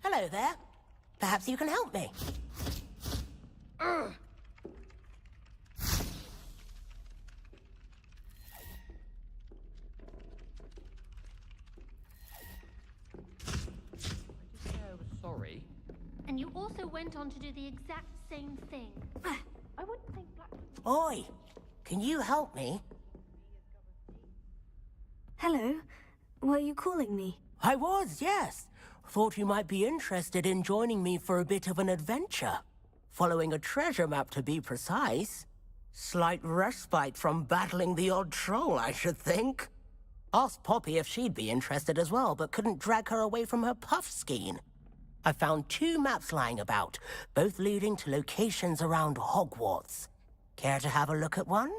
Hello there. Perhaps you can help me. Sorry. And you also went on to do the exact same thing. I wouldn't think black... Oi, can you help me? Hello. Were you calling me? I was, yes. Thought you might be interested in joining me for a bit of an adventure. Following a treasure map, to be precise. Slight respite from battling the odd troll, I should think. Asked Poppy if she'd be interested as well, but couldn't drag her away from her puff skein. I found 2 maps lying about, both leading to locations around Hogwarts. Care to have a look at one?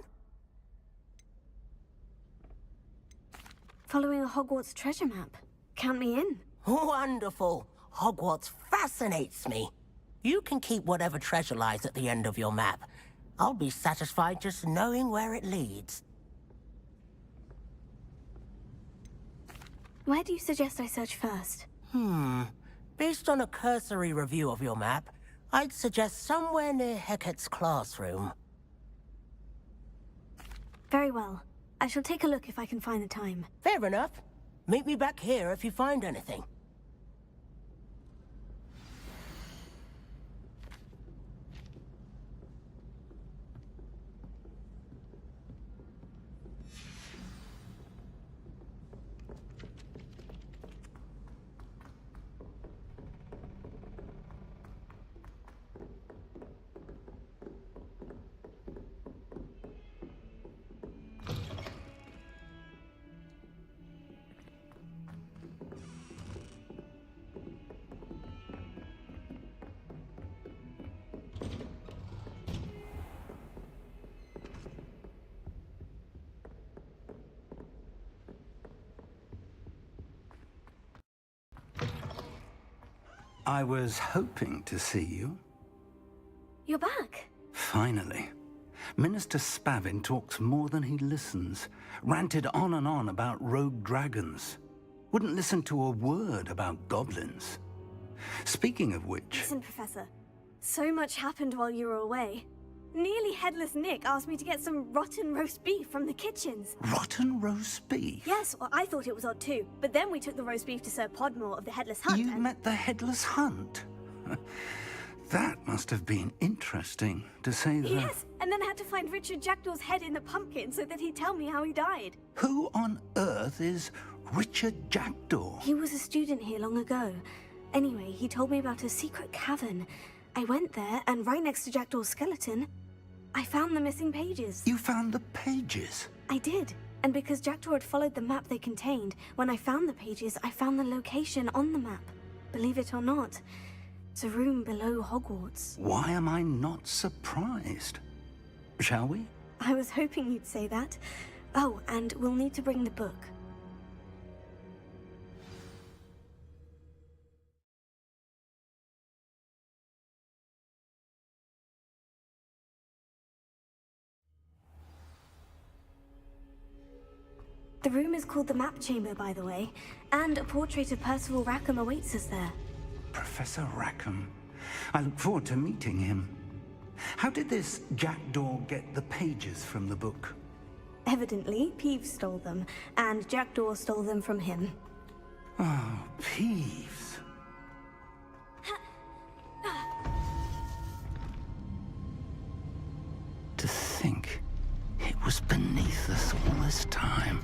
Following a Hogwarts treasure map. Count me in. Wonderful. Hogwarts fascinates me. You can keep whatever treasure lies at the end of your map. I'll be satisfied just knowing where it leads. Where do you suggest I search first? Based on a cursory review of your map, I'd suggest somewhere near Hecat's classroom. Very well. I shall take a look if I can find the time. Fair enough. Meet me back here if you find anything. I was hoping to see you. You're back. Finally. Minister Spavin talks more than he listens. Ranted on and on about rogue dragons. Wouldn't listen to a word about goblins. Speaking of which... Listen, Professor. So much happened while you were away. Nearly Headless Nick asked me to get some rotten roast beef from the kitchens. Rotten roast beef? Yes, well, I thought it was odd too. But then we took the roast beef to Sir Podmore of the Headless Hunt. You met the Headless Hunt? That must have been interesting, to say the... Yes, and then I had to find Richard Jackdaw's head in the pumpkin so that he'd tell me how he died. Who on earth is Richard Jackdaw? He was a student here long ago. Anyway, he told me about a secret cavern. I went there, and right next to Jackdaw's skeleton, I found the missing pages. You found the pages? I did. And because Jackdaw had followed the map they contained, when I found the pages, I found the location on the map. Believe it or not, it's a room below Hogwarts. Why am I not surprised? Shall we? I was hoping you'd say that. Oh, and we'll need to bring the book. The room is called the Map Chamber, by the way, and a portrait of Percival Rackham awaits us there. Professor Rackham. I look forward to meeting him. How did this Jackdaw get the pages from the book? Evidently, Peeves stole them, and Jackdaw stole them from him. Oh, Peeves. To think it was beneath us all this time.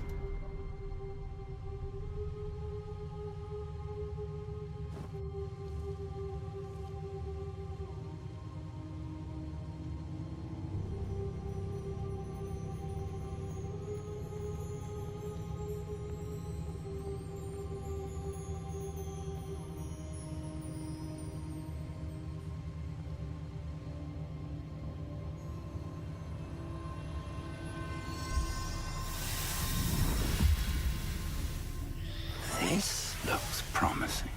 This looks promising.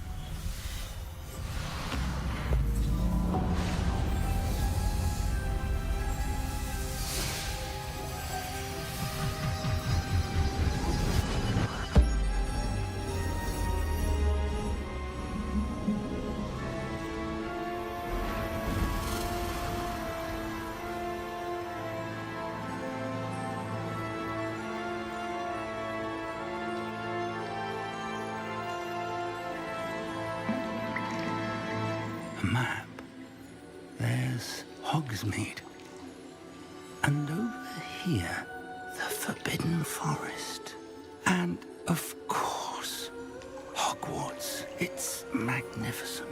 Map. There's Hogsmeade. And over here, the Forbidden Forest. And, of course, Hogwarts. It's magnificent.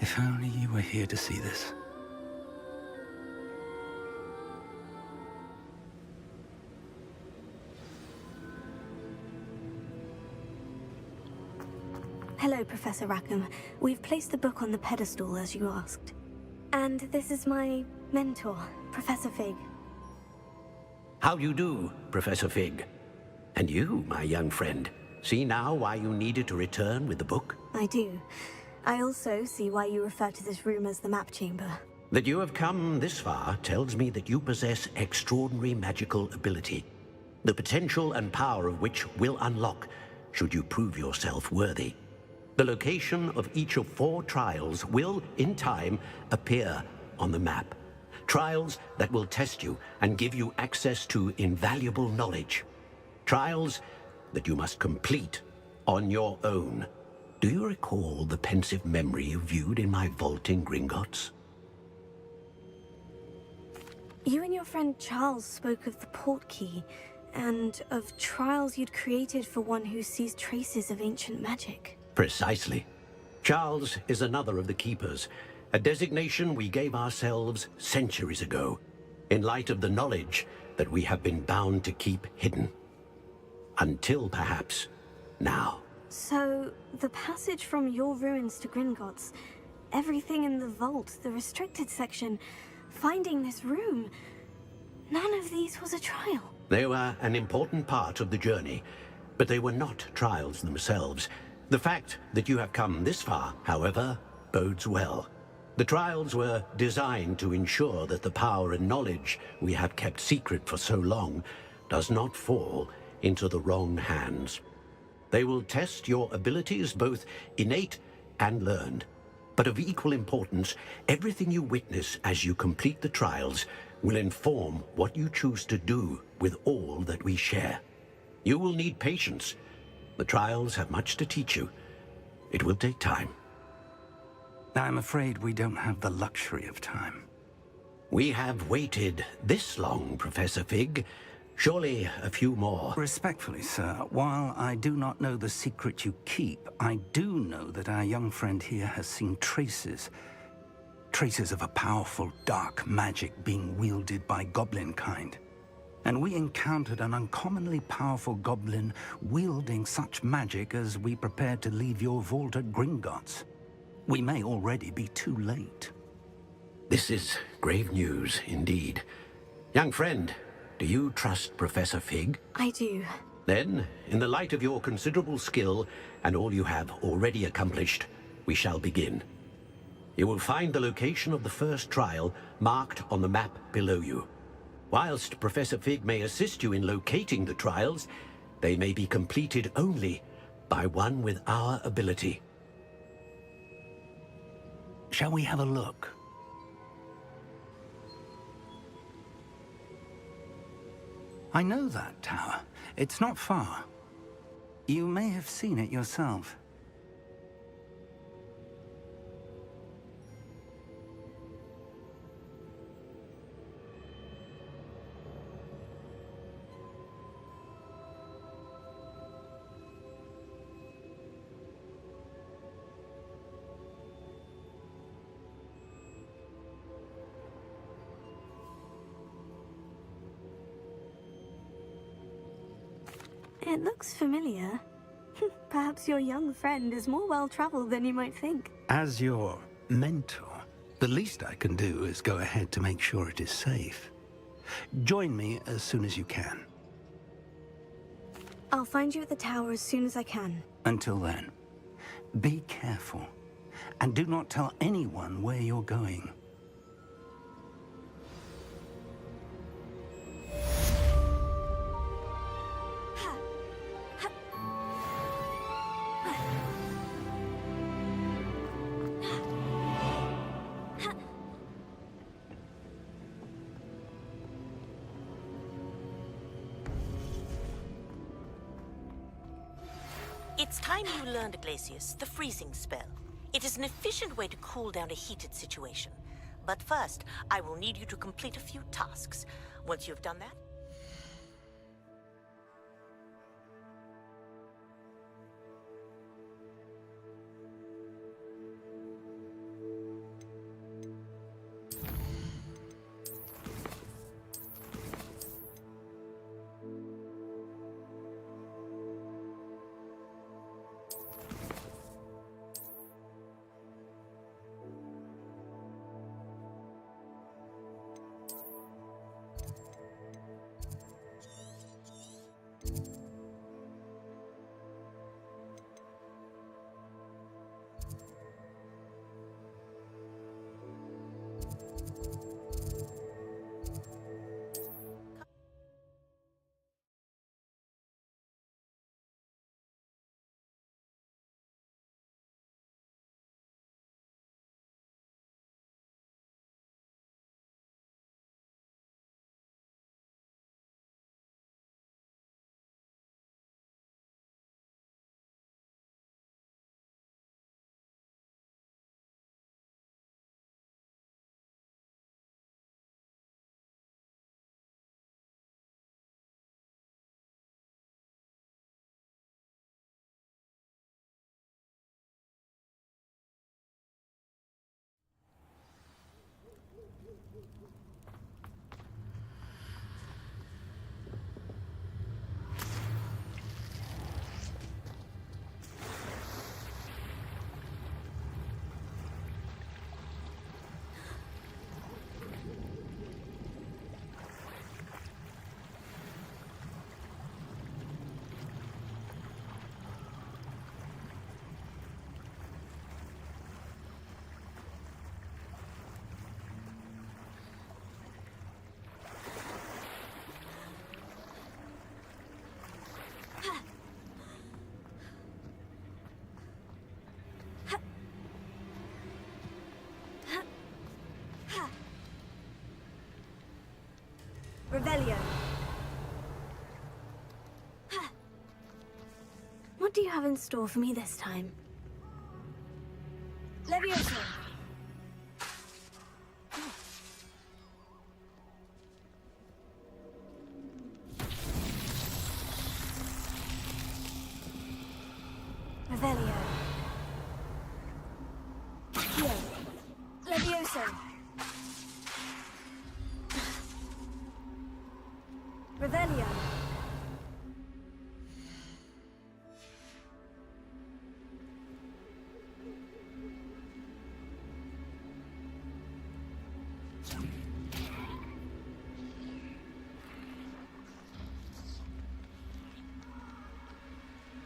If only you were here to see this. Hello, Professor Rackham. We've placed the book on the pedestal, as you asked. And this is my mentor, Professor Fig. How do you do, Professor Fig? And you, my young friend, see now why you needed to return with the book? I do. I also see why you refer to this room as the Map Chamber. That you have come this far tells me that you possess extraordinary magical ability, the potential and power of which will unlock should you prove yourself worthy. The location of each of 4 trials will, in time, appear on the map. Trials that will test you and give you access to invaluable knowledge. Trials that you must complete on your own. Do you recall the pensive memory you viewed in my vault in Gringotts? You and your friend Charles spoke of the portkey, and of trials you'd created for one who sees traces of ancient magic. Precisely. Charles is another of the Keepers, a designation we gave ourselves centuries ago, in light of the knowledge that we have been bound to keep hidden. Until, perhaps, now. So, the passage from your ruins to Gringotts, everything in the vault, the restricted section, finding this room, none of these was a trial. They were an important part of the journey, but they were not trials themselves. The fact that you have come this far, however, bodes well. The trials were designed to ensure that the power and knowledge we have kept secret for so long does not fall into the wrong hands. They will test your abilities, both innate and learned. But of equal importance, everything you witness as you complete the trials will inform what you choose to do with all that we share. You will need patience. The trials have much to teach you. It will take time. I'm afraid we don't have the luxury of time. We have waited this long, Professor Fig, Surely a few more. Respectfully, sir, while I do not know the secret you keep, I do know that our young friend here has seen traces. Traces of a powerful dark magic being wielded by goblin kind. And we encountered an uncommonly powerful goblin wielding such magic as we prepared to leave your vault at Gringotts. We may already be too late. This is grave news indeed. Young friend, do you trust Professor Fig? I do. Then, in the light of your considerable skill and all you have already accomplished, we shall begin. You will find the location of the first trial marked on the map below you. Whilst Professor Fig may assist you in locating the trials, they may be completed only by one with our ability. Shall we have a look? I know that tower. It's not far. You may have seen it yourself. It looks familiar. Perhaps your young friend is more well-traveled than you might think. As your mentor, the least I can do is go ahead to make sure it is safe. Join me as soon as you can. I'll find you at the tower as soon as I can. Until then, be careful, and do not tell anyone where you're going. It's time you learned, Glacius, the freezing spell. It is an efficient way to cool down a heated situation. But first, I will need you to complete a few tasks. Once you've done that, Revelio. What do you have in store for me this time? Levioso. Revelio. Accio. Levioso. Revelio.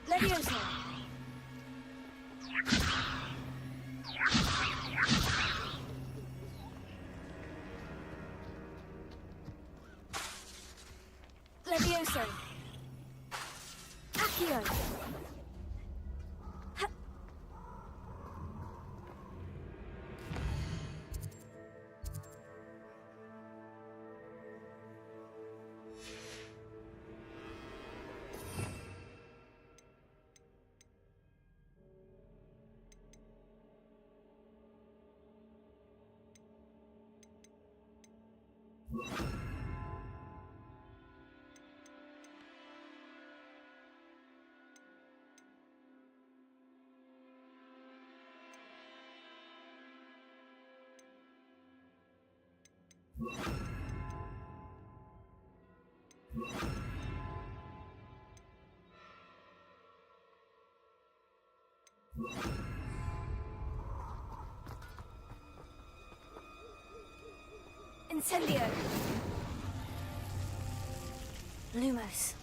Levioso. Levioso. Accio. Incendio. Lumos.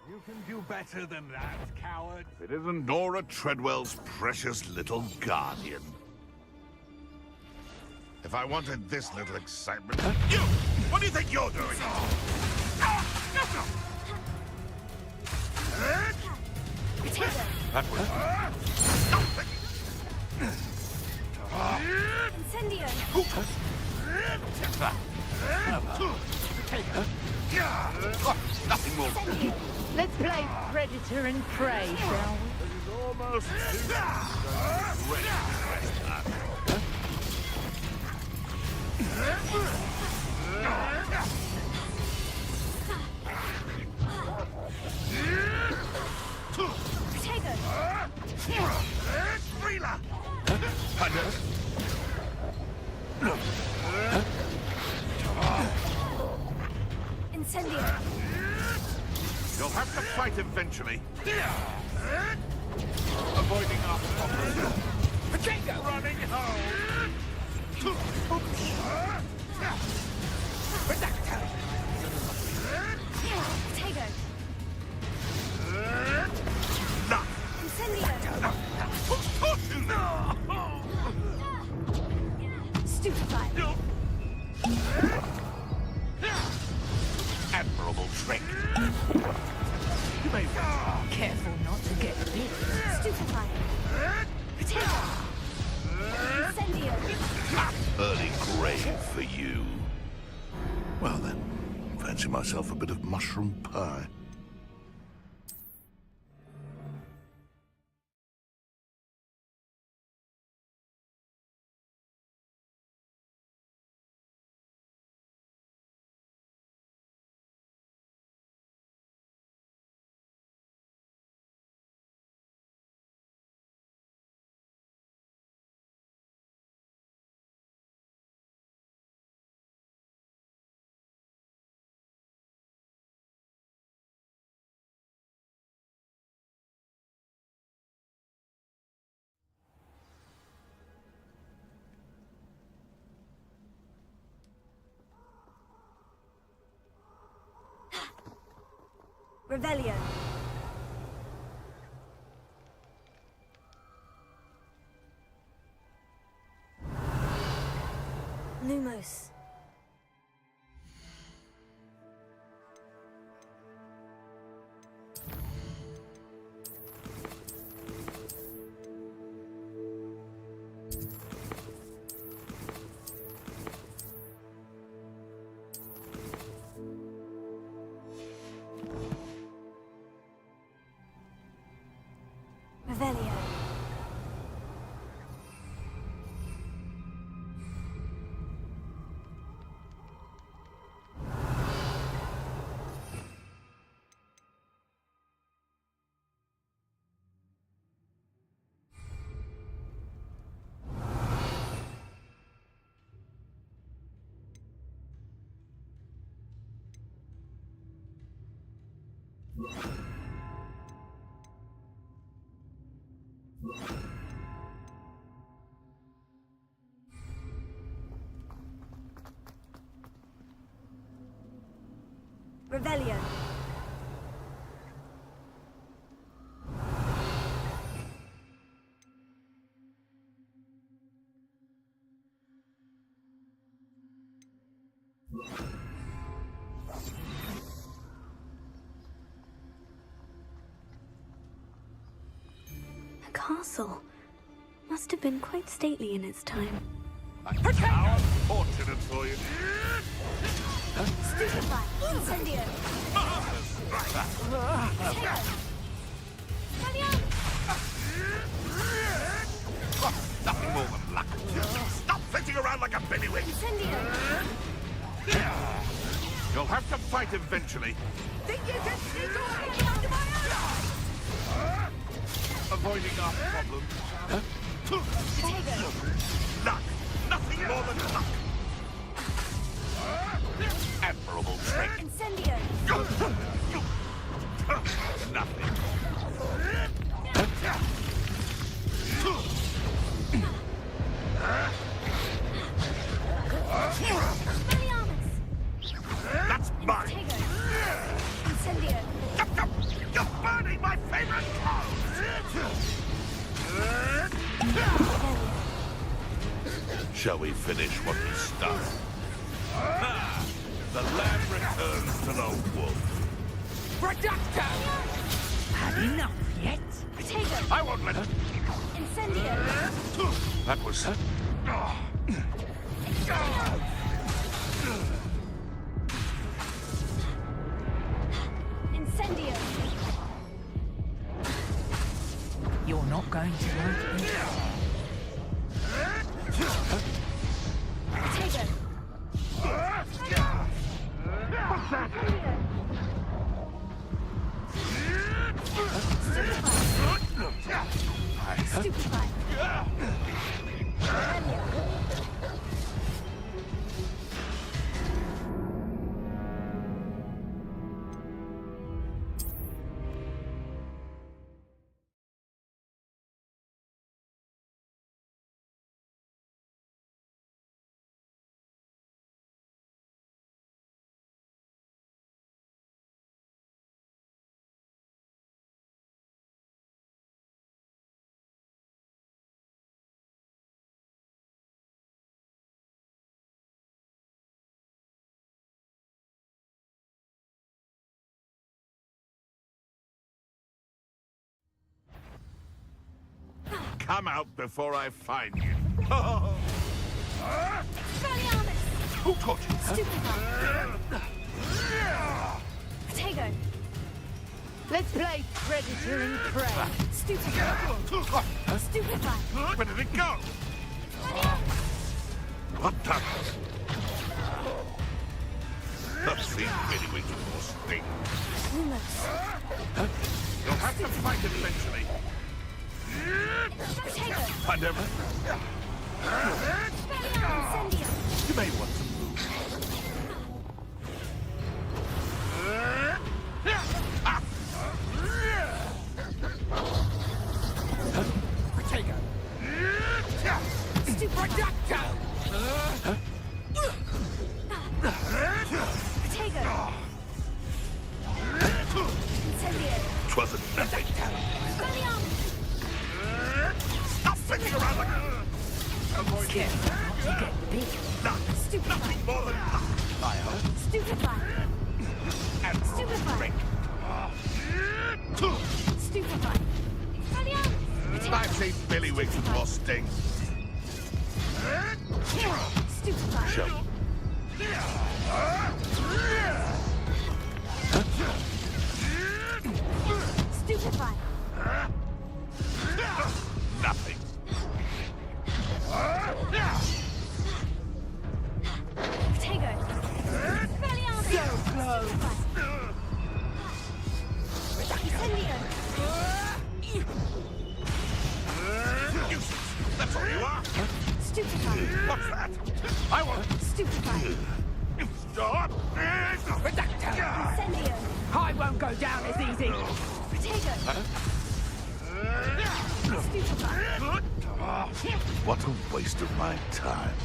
You can do better than that, coward. It isn't Nora Treadwell's precious little guardian. If I wanted this little excitement... You! What do you think you're doing? That was... Incendio. Nothing more. Let's play Predator and Prey, shall we? It is almost... Incendio. You'll have to fight eventually. Avoiding our problems. Running home. Potato. No. Incendio. Stupefy. Admirable trick. You may Careful not to get bit. Stupefy. Potato. Incendio. early grave for you. Well then, fancy myself a bit of mushroom pie. Revelio. Lumos. Revelio. Revelio. A castle. Must have been quite stately in its time. How unfortunate for you. Stupefy! Incendio! Nothing more than luck. Stop flitting around like a bellywig. Incendio! You'll have to fight eventually. Think you can sneak away under my eyes? Avoiding our problems. Luck. Nothing more than luck. Admirable trick. Incendio! Nothing. That's mine. Incendio! You're burning my favorite Shall we finish what we started? The land returns to the wolf. Productor! Had enough yet? I won't let her. Incendio! That was... Incendio! You're not going to like it. Stupefy! Come out before I find you. Who caught you? Stupefy! Protego! Let's play predator and prey. Stupefy! Stupefy! Where did it go? What the? The fiend really waiting for sting. Lumos! You'll have to fight it eventually. Protego! I never... Incendio! You may want to move. Protego! Stupefy! Productor! Protego! Incendio! 'Twasn't nothing. Stop flicking around like a... Avoid it. You get big. Nothing more than luck. I hope. Stupefy! And Stupefy! Stupefy! I've seen Billy Wigs with more sting. Stupefy! Show. Stupefy! Stupefy. What's that? I want... Stupefy. Stop! Reductor. Incendio. I won't go down as easy. Potato. Stupefy. What a waste of my time.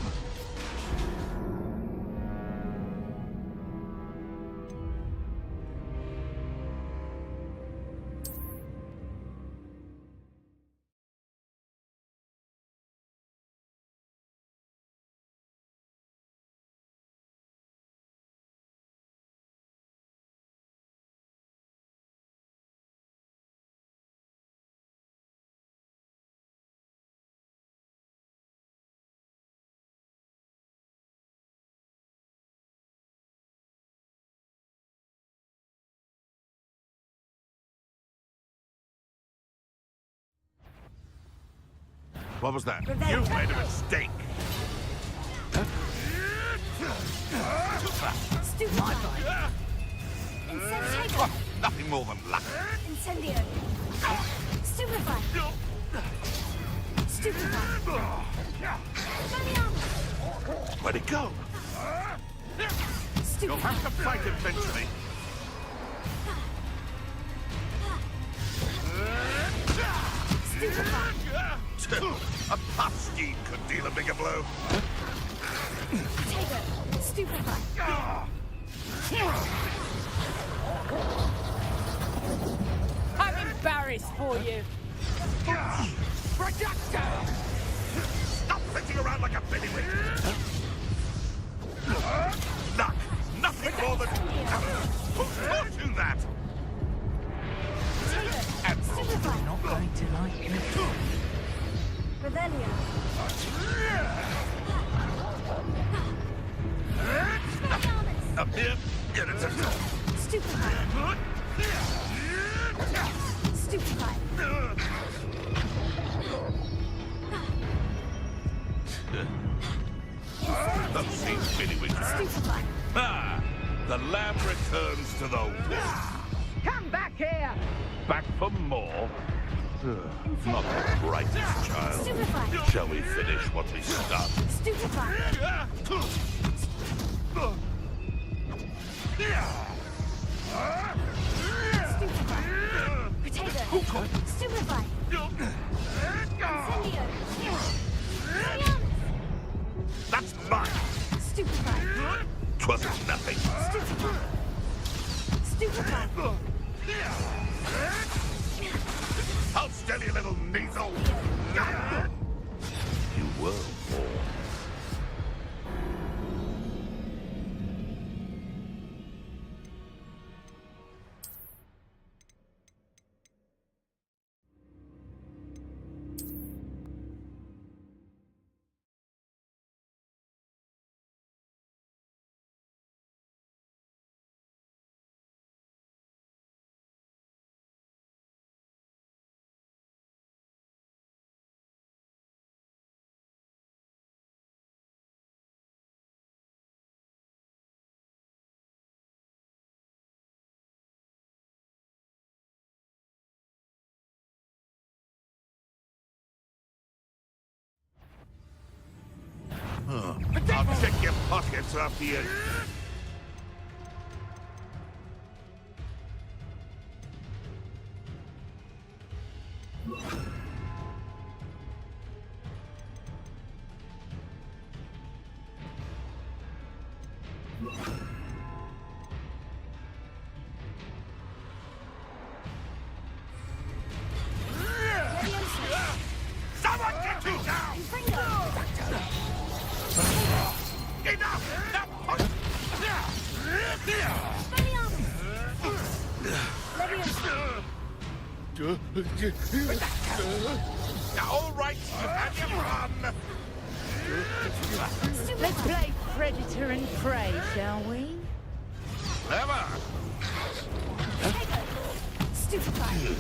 What was that? You made a mistake. Stupefy. Incendio. Oh, nothing more than luck. Incendio. Stupefy. Stupefy. Where'd it go? You'll Stupefy. have to fight eventually. A puff scheme could deal a bigger blow. Potato. Stupefy. I'm embarrassed for you. Reductor. Stop sitting around like a bellywig. Luck. Nothing more than... Who taught you that? Stupefy. Not going to like me. Rebellion. Up here. Get it. Stupefy. Stupefy. Those same bellywig. Stupefy. Ah! The lamb returns to the wolf. Come back here. Back for more? Not the brightest child. Stupefy. Shall we finish what we started? Stupefy. Stupefy. Potato. Stupefy. Incendio. That's mine. Stupefy. 'Twasn't nothing. Stupefy. Stupefy. Hold still, you little neasel. You were born. I'll check your pockets after you. Someone get you down! Enough! Now push! Now, all right, you've had your fun. Let's play predator and prey, shall we? Never. Stupefy.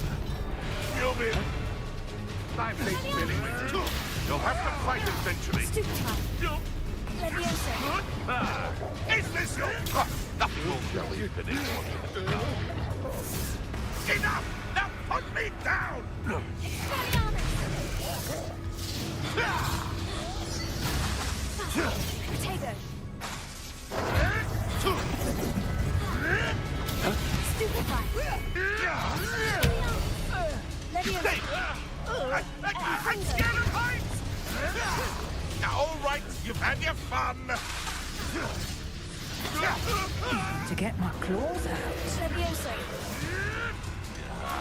You'll be... I'm big Billy. You'll have to fight eventually. Stupefy. Leviosa. Ah, is this your... Oh, nothing will shall we finish what you've done. Enough! Now put me down! Potato. Stupefy. Leviosa. I'm scared of heights! All right, you've had your fun. To get my claws out. Leviosa.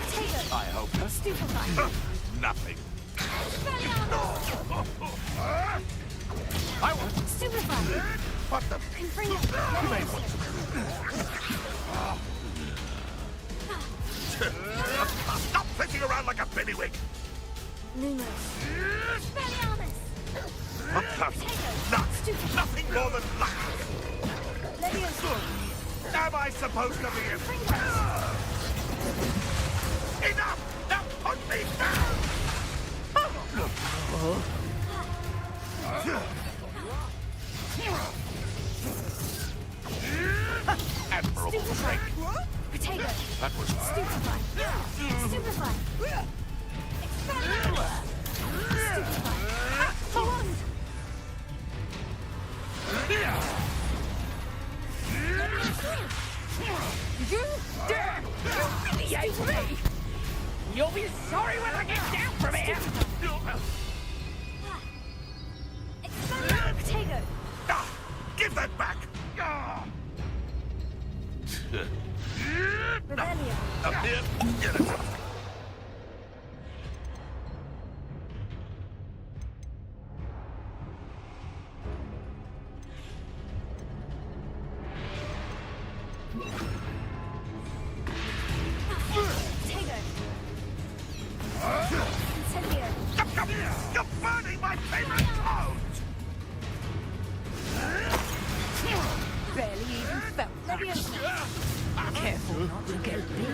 Potato. I hope not. Stupefy. Nothing. I want Stupefy. What the? Confringo. You may Leviosa. want Stop flitting around like a billywig. Lumos. Expelliarmus. What the? Nothing more than luck. Leviosa. Am I supposed to be in? Enough! Now put me down! Admirable trick. Potato. That was Stupefy. Stupefy. Expelliarmus. Stupefy. Excellent. You dare humiliate me! You'll be sorry when I get down from here! Expelliarmus. Potato. Give that back! Rebellion. Up here. Get it. Potato. Incendio. You're burning my favorite clothes! Barely even felt that. Leviosa. Careful not to get bit.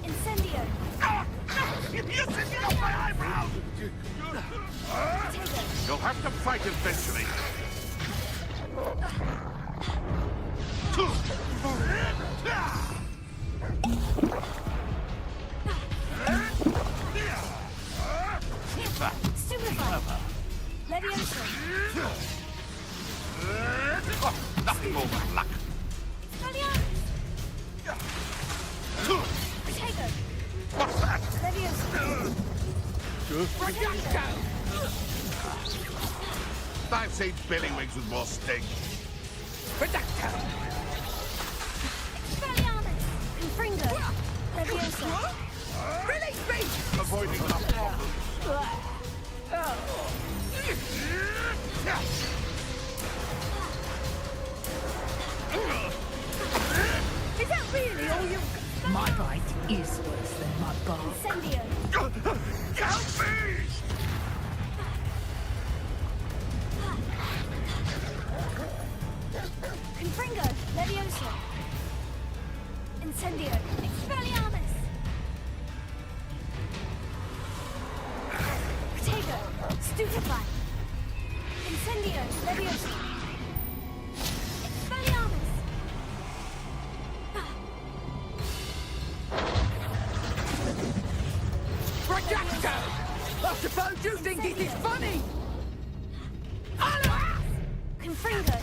Incendio. You're sitting on my eyebrows! Potato. You'll have to fight eventually. Stupefy. Leviosa. Nothing more than luck. Expelliarmus. Potato. What's that? Leviosa. I've seen billywings with more sting. Reducto! Expelliarmus. Confringo. Leviosa. Release me! Avoiding enough problems. Is that really all you... My bite is worse than my bark. Incendio. Help me! Confringo. Leviosa. Incendio. Expelliarmus. Potato. Stupefy. Incendio. Leviosa. Expelliarmus. Reducto! I suppose you think this is funny! Confringo.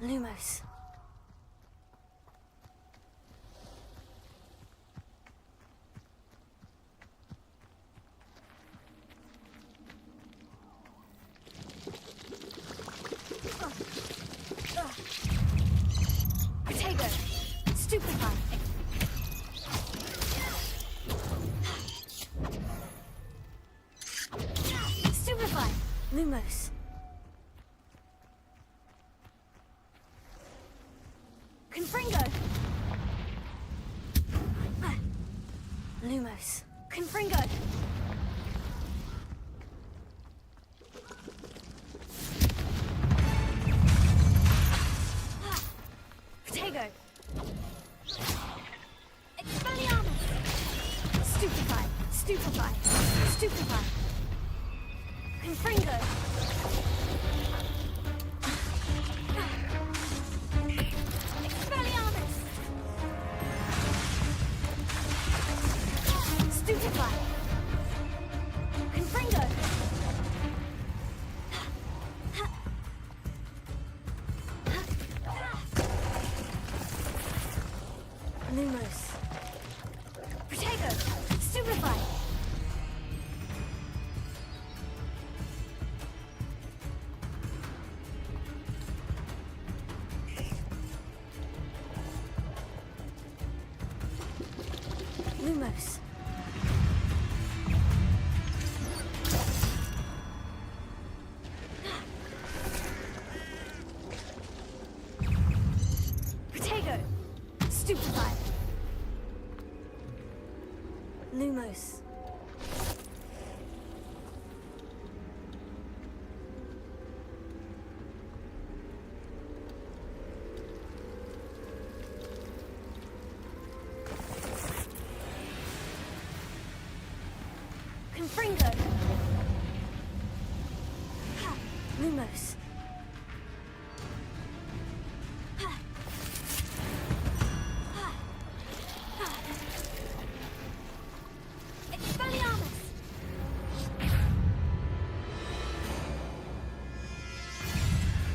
Lumos. Lumos. Confringo! Lumos. Confringo! Protego! Expelliarmus! Stupefy! Stupefy! Stupefy! Confringo! Expelliarmus! Stupefy! Confringo! Lumos. Protego! Stupefy! Lumos. Protego! Stupefy! Lumos. Confringo. Lumos. Expelliarmus!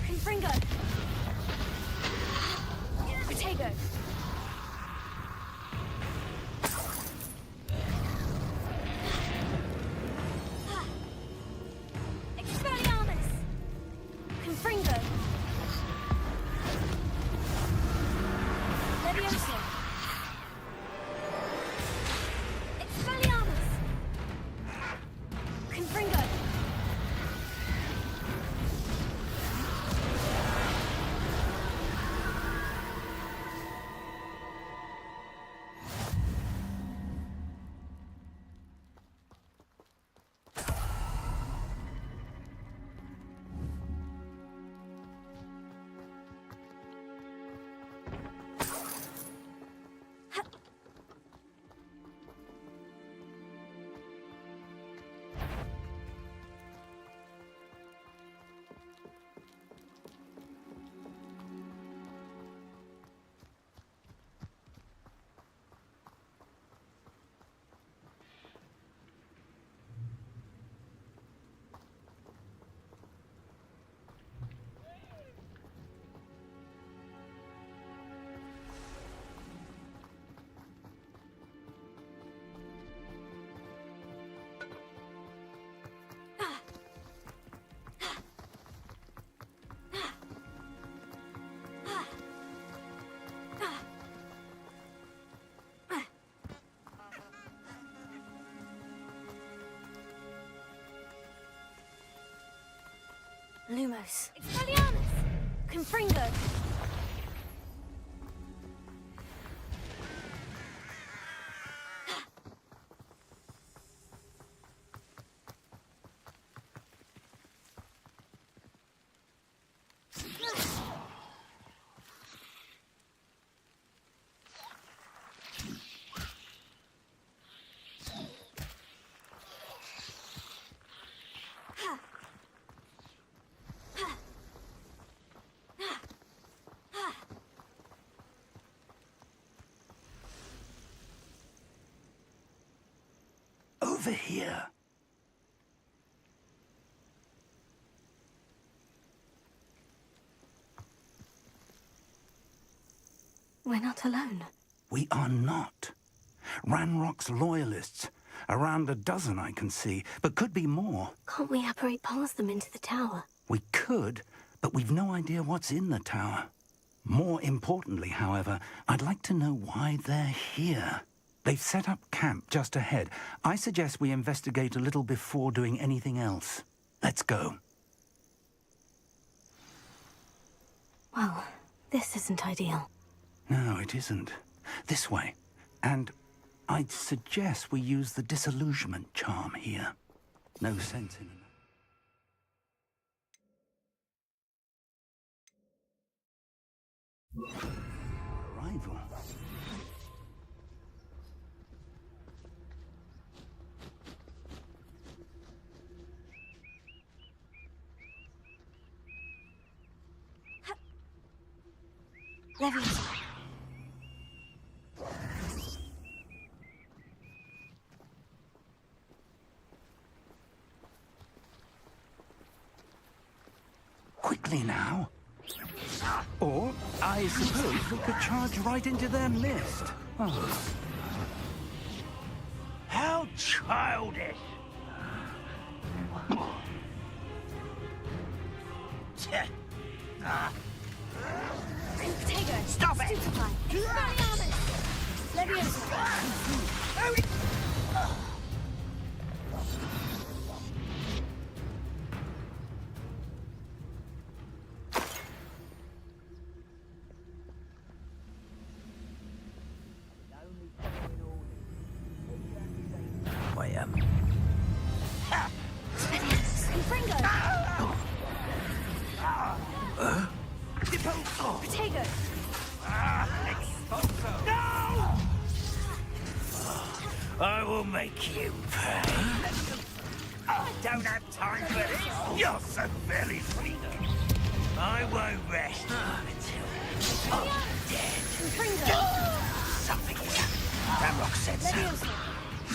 Confringo! Protego! Expelliarmus! Confringo! Levioso! Expelliarmus! Confringo! Lumos. Expelliarmus! Confringo! Over here. We're not alone. We are not. Ranrock's loyalists. Around a dozen I can see, but could be more. Can't we apparate past them into the tower? We could, but we've no idea what's in the tower. More importantly, however, I'd like to know why they're here. They've set up camp just ahead. I suggest we investigate a little before doing anything else. Let's go. Well, this isn't ideal. No, it isn't. This way. And I'd suggest we use the disillusionment charm here. No sense in arrival. Leviosa. Quickly now. Or, I suppose we could charge right into their mist. Oh. How childish! Potato. Stop it! Stupefy. Expelliarmus. Leviosa. Wait, Confringo. Potato. no! I will make you pay. I don't have time for this. You're so very weak. I won't rest until I'm dead. Confringo. Something is happening. Ramrock said so. Leviosa.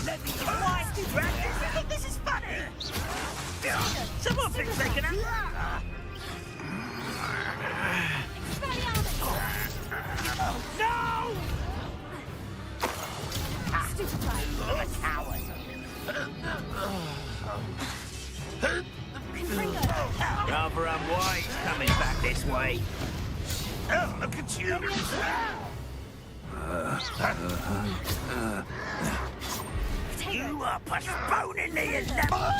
Let me go. Why, dragons? I think this is funny. Someone thinks they can have... No! Stupefy. I'm a coward. Confringo. Rather unwise coming back this way. Oh, look at you. You are postponing the inevitable.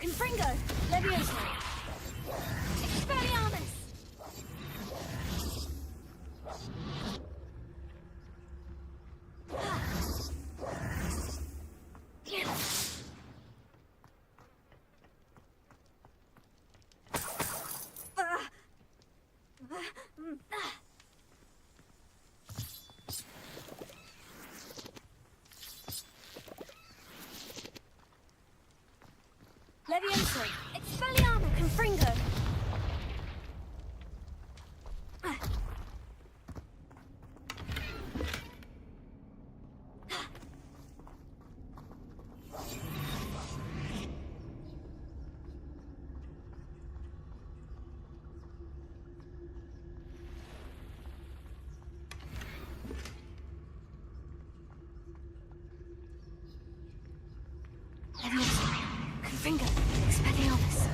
Confringo! Levioso! Expelliarmus! Levioso! Expelliarmus! Confringo! Levioso! Confringo! Expelliarmus!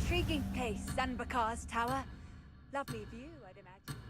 intriguing place, Sanbakar's tower. Lovely view, I'd imagine.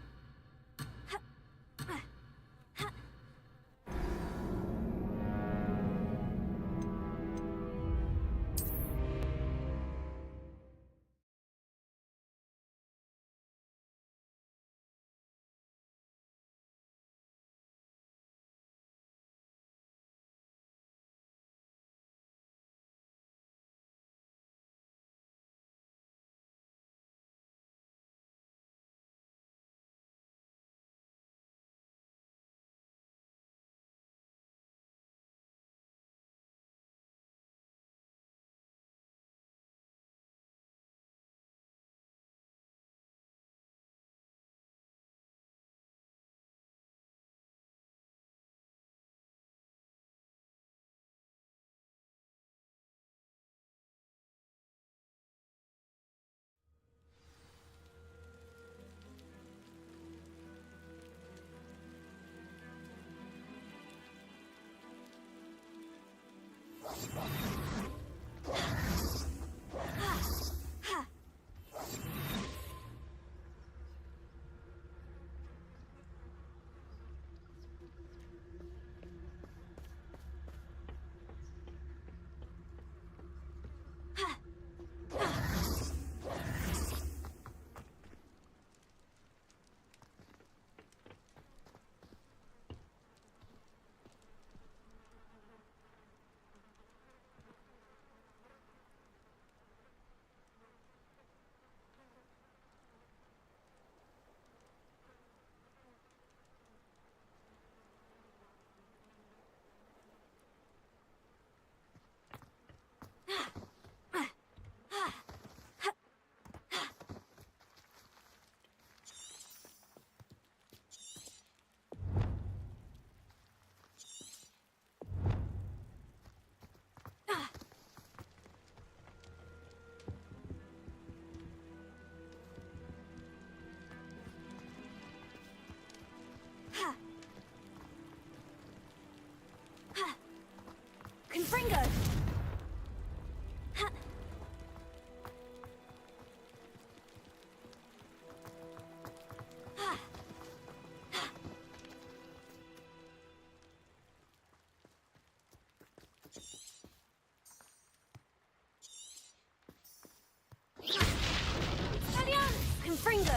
Confringo! Confringo!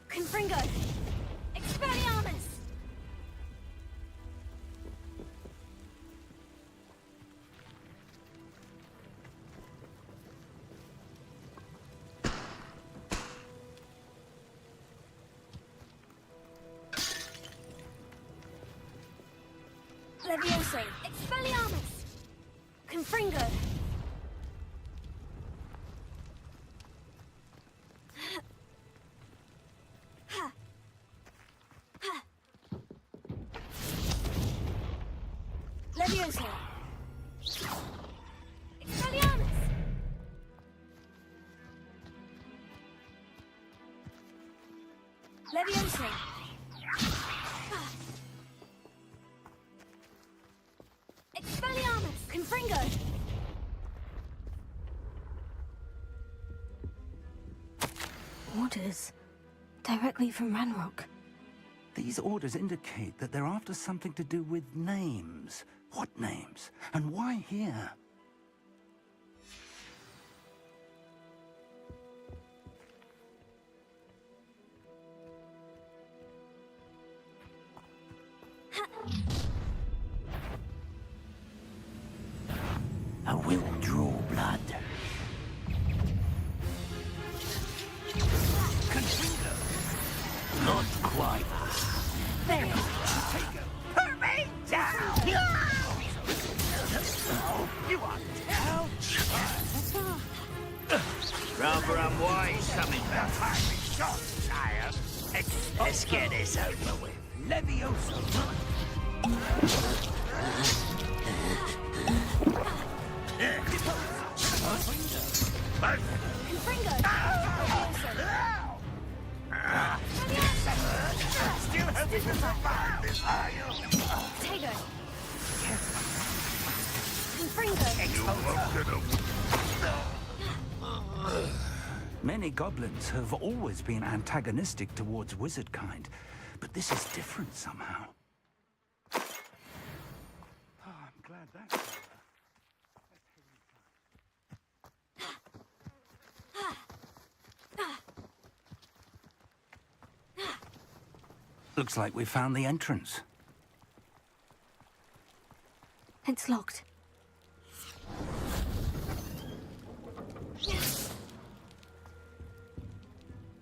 Confringo! Expelliarmus! Levioso! Expelliarmus! Confringo! Levioso! Expelliarmus! Levioso! Expelliarmus! Confringo! Orders directly from Ranrock. These orders indicate that they're after something to do with names. What names? And why here? I will draw blood. Not quite. There. Put me down! You Rather unwise, something about timely shot, sire. Let's get this over with. Levioso. Still hoping to survive this, are you? Taylor. Many goblins have always been antagonistic towards wizard kind, but this is different somehow. Oh, I'm glad that's over. Looks like we found the entrance. It's locked.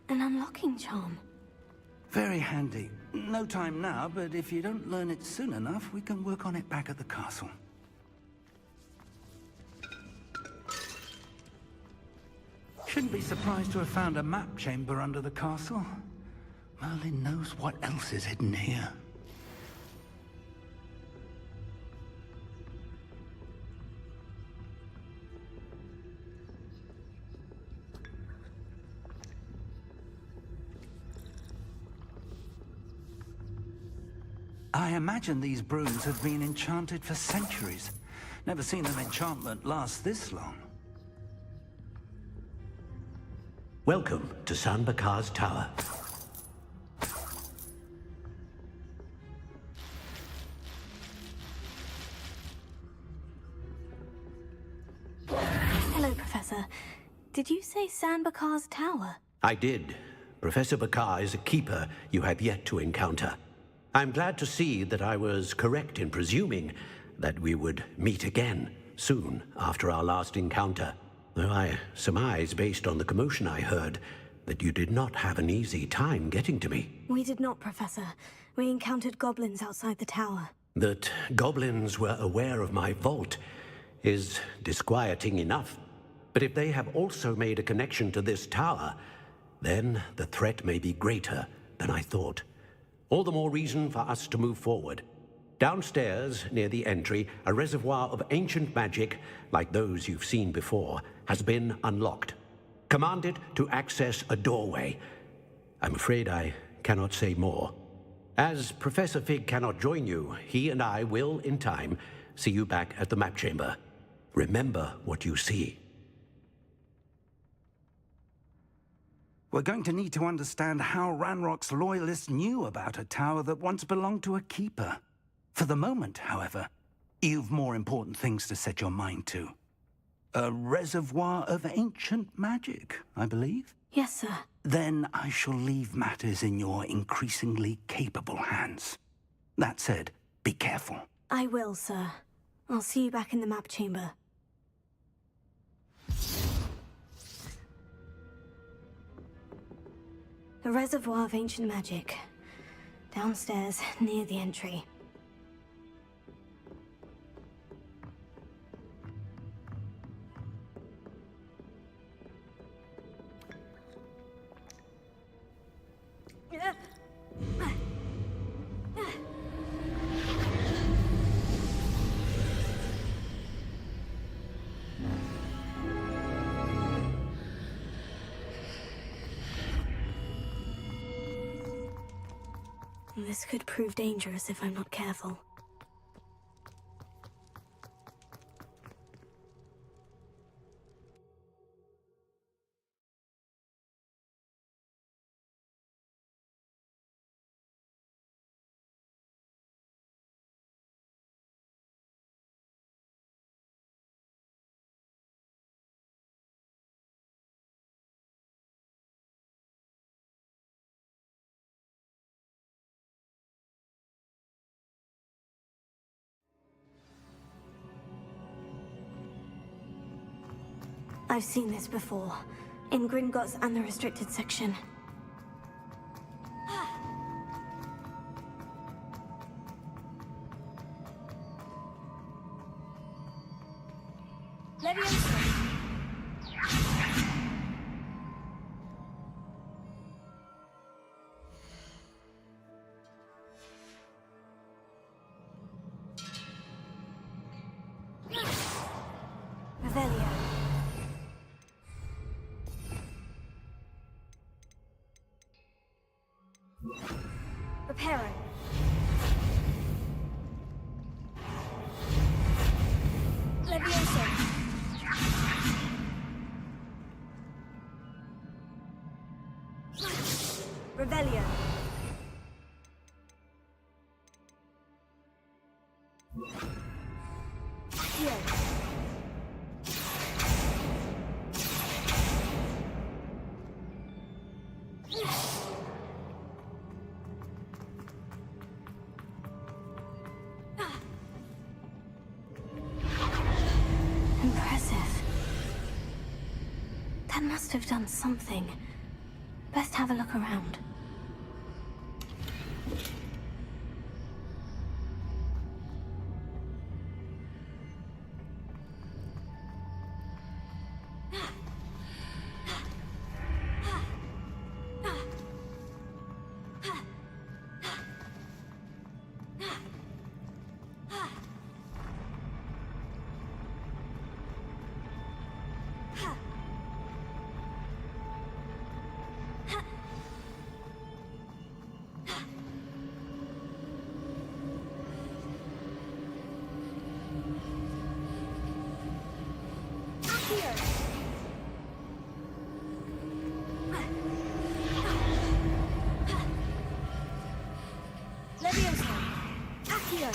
An unlocking charm. Very handy. No time now, but if you don't learn it soon enough, we can work on it back at the castle. Shouldn't be surprised to have found a map chamber under the castle. Merlin knows what else is hidden here. I imagine these brooms have been enchanted for centuries. Never seen an enchantment last this long. Welcome to San Bakar's Tower. Hello, Professor. Did you say San Bakar's Tower? I did. Professor Bakar is a keeper you have yet to encounter. I'm glad to see that I was correct in presuming that we would meet again soon after our last encounter, though I surmise, based on the commotion I heard, that you did not have an easy time getting to me. We did not, Professor. We encountered goblins outside the tower. That goblins were aware of my vault is disquieting enough. But if they have also made a connection to this tower, then the threat may be greater than I thought. All the more reason for us to move forward. Downstairs, near the entry, a reservoir of ancient magic, like those you've seen before, has been unlocked. Command it to access a doorway. I'm afraid I cannot say more. As Professor Fig cannot join you, he and I will, in time, see you back at the map chamber. Remember what you see. We're going to need to understand how Ranrock's loyalists knew about a tower that once belonged to a keeper. For the moment, however, you've more important things to set your mind to. A reservoir of ancient magic, I believe? Yes, sir. Then I shall leave matters in your increasingly capable hands. That said, be careful. I will, sir. I'll see you back in the map chamber. A reservoir of ancient magic. Downstairs, near the entry. This could prove dangerous if I'm not careful. I've seen this before, in Gringotts and the restricted section. Hero. Levioso. Rebellion. Accio. Impressive. That must have done something. Best have a look around. Levioso. Accio.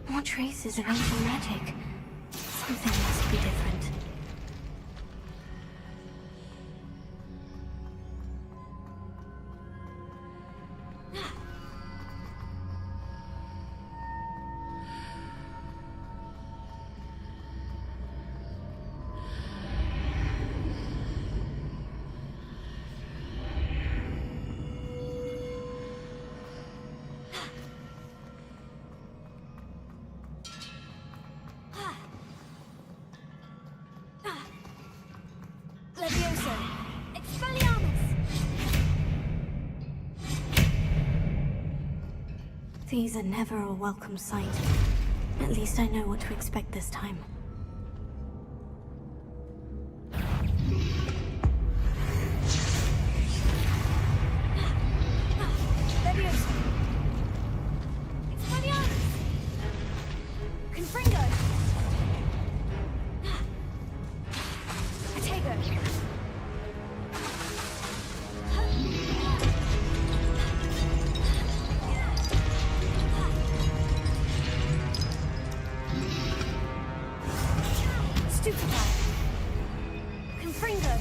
More traces of ancient magic. Something must be different. Levioso. Expelliarmus. These are never a welcome sight. At least I know what to expect this time. Levioso. Expelliarmus. Confringo. Stupefy. Confringo.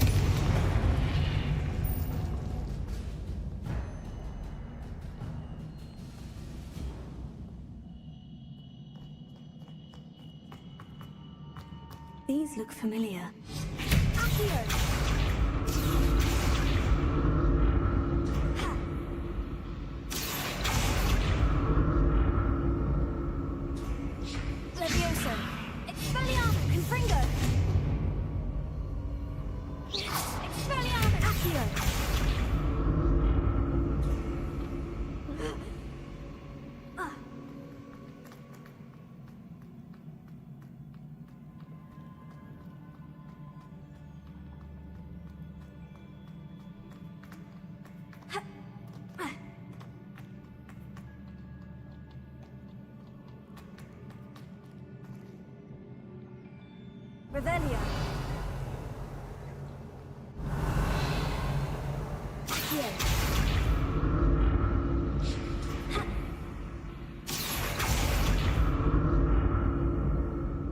These look familiar. Accio. Levioso. Expelliarmus. Confringo. Expelliarmus. Accio. Revelio. Accio.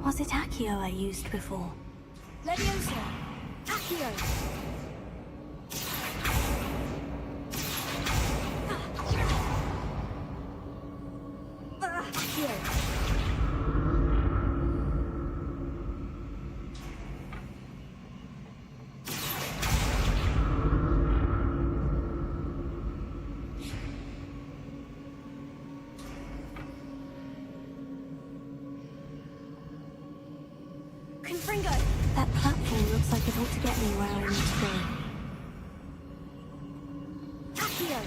Was it Accio I used before? Levioso. Accio. Accio. Confringo! That platform looks like it ought to get me where I need to go. Accio!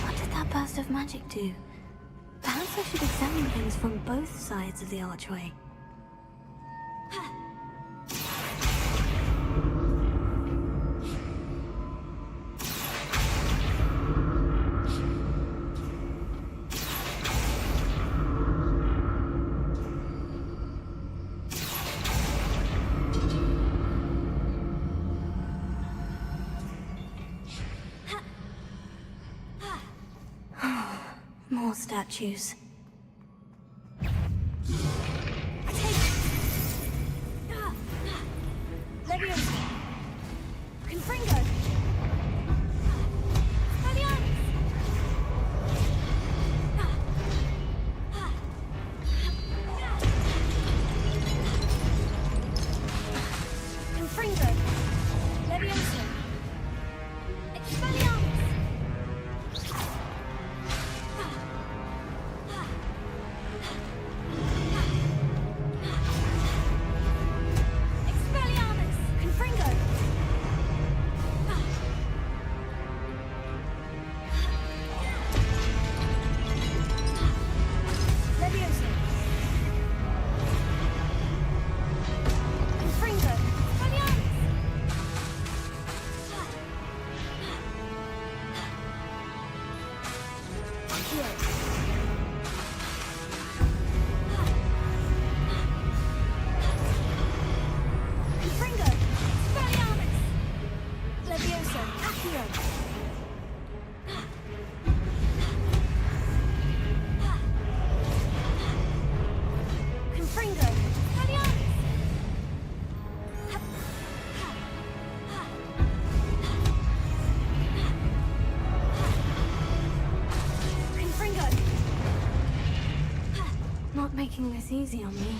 What did that burst of magic do? Perhaps I should examine things from both sides of the archway. More statues. Not making this easy on me.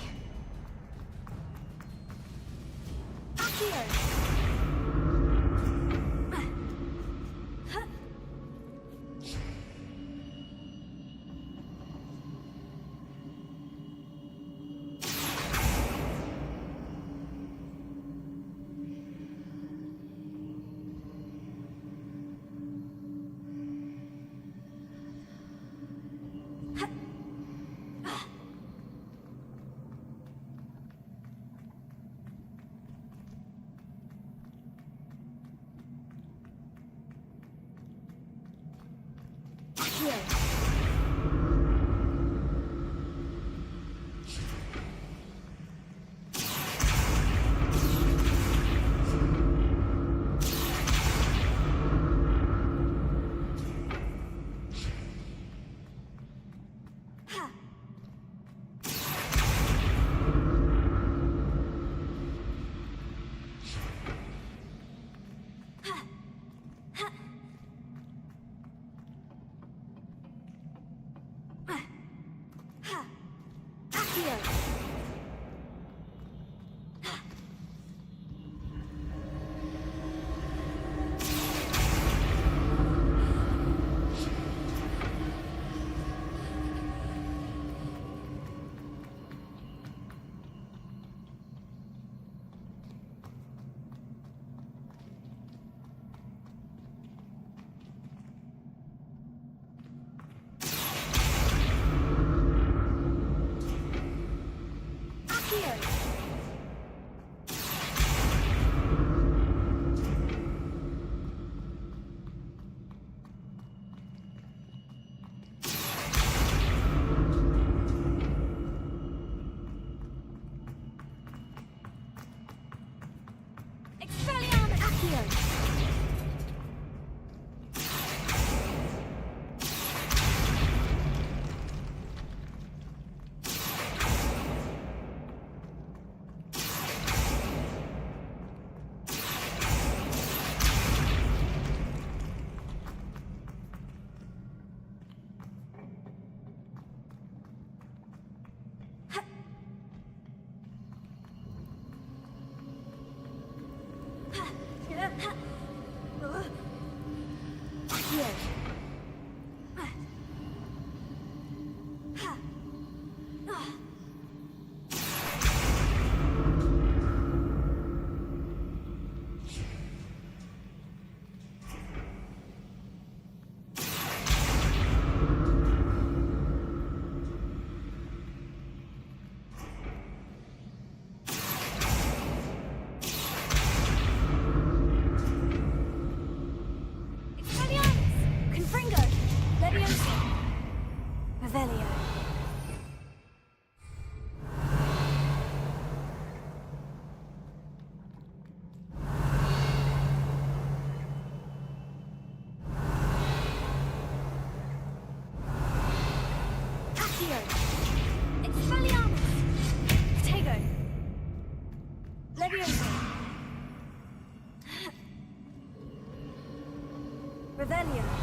Revelio.